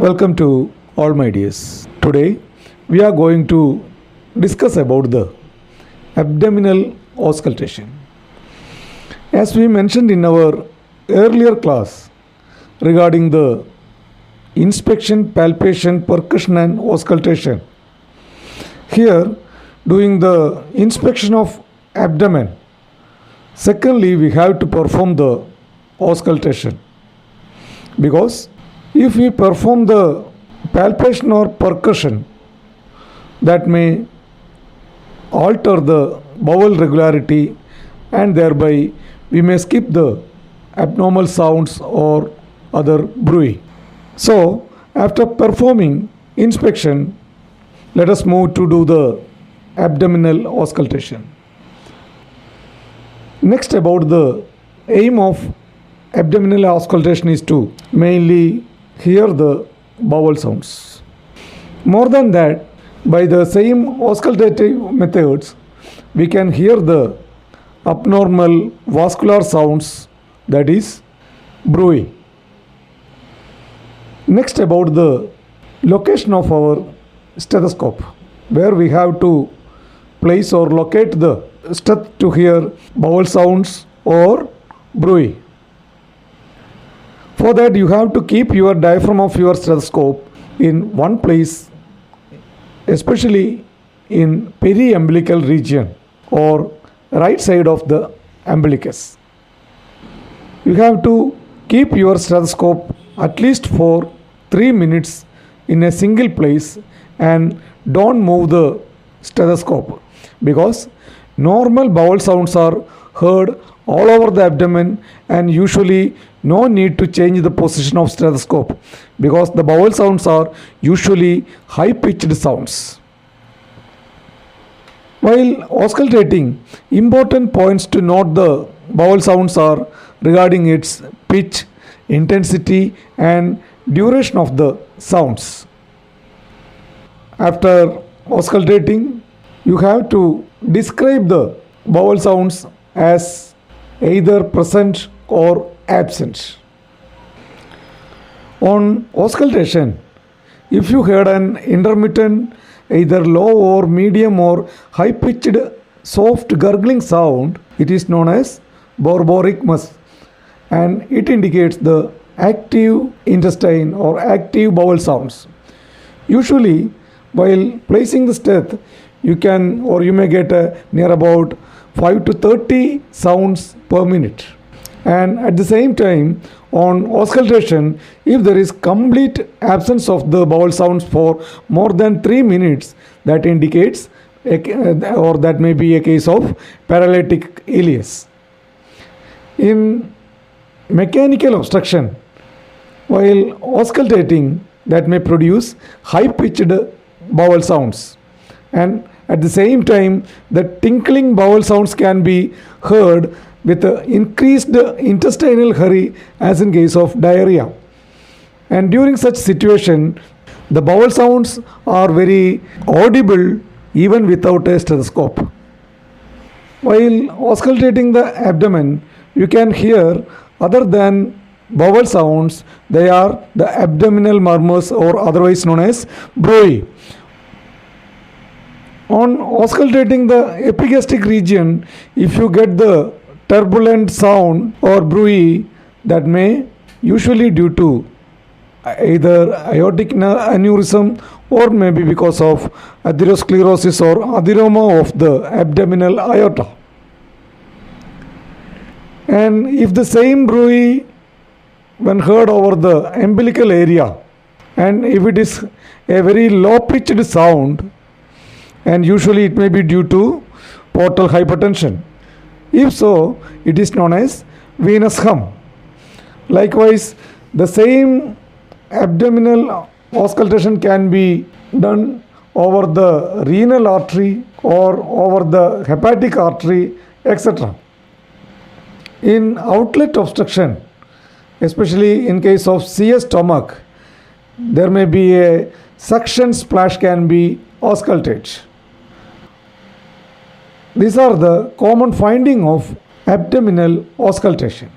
Welcome to all my dears. Today we are going to discuss about the abdominal auscultation. As we mentioned in our earlier class regarding the inspection, palpation, percussion and auscultation. Here doing the inspection of abdomen. Secondly, we have to perform the auscultation, because if we perform the palpation or percussion, that may alter the bowel regularity and thereby we may skip the abnormal sounds or other bruit. So, after performing inspection, let us move to do the abdominal auscultation. Next, about the aim of abdominal auscultation is to mainly hear the bowel sounds. More than that, by the same auscultative methods, we can hear the abnormal vascular sounds, that is bruit. Next, about the location of our stethoscope, where we have to place or locate the steth to hear bowel sounds or bruit. For that, you have to keep your diaphragm of your stethoscope in one place, especially in periumbilical region or right side of the umbilicus. You have to keep your stethoscope at least for 3 minutes in a single place and don't move the stethoscope, because normal bowel sounds are heard all over the abdomen and usually no need to change the position of stethoscope, because the bowel sounds are usually high pitched sounds. While auscultating, important points to note the bowel sounds are regarding its pitch, intensity and duration of the sounds. After auscultating, you have to describe the bowel sounds as either present or absent. On auscultation, if you heard an intermittent, either low or medium or high pitched soft gurgling sound, it is known as borborygmus, and it indicates the active intestine or active bowel sounds. Usually, while placing the steth, you can or you may get near about 5 to 30 sounds per minute. And at the same time, on auscultation, if there is complete absence of the bowel sounds for more than 3 minutes, that indicates or that may be a case of paralytic ileus. In mechanical obstruction, while auscultating, that may produce high pitched bowel sounds, and at the same time the tinkling bowel sounds can be heard with increased intestinal hurry, as in case of diarrhea. And during such situation, the bowel sounds are very audible even without a stethoscope. While auscultating the abdomen, you can hear other than bowel sounds, they are the abdominal murmurs or otherwise known as bruit. On auscultating the epigastric region, if you get the turbulent sound or bruit, that may usually due to either aortic aneurysm or maybe because of atherosclerosis or adenoma of the abdominal aorta. And if the same bruit when heard over the umbilical area, and if it is a very low pitched sound, and usually it may be due to portal hypertension. If so, it is known as venous hum. Likewise, the same abdominal auscultation can be done over the renal artery or over the hepatic artery, etc. In outlet obstruction, especially in case of CS stomach, there may be a suction splash can be ausculted. These are the common finding of abdominal auscultation.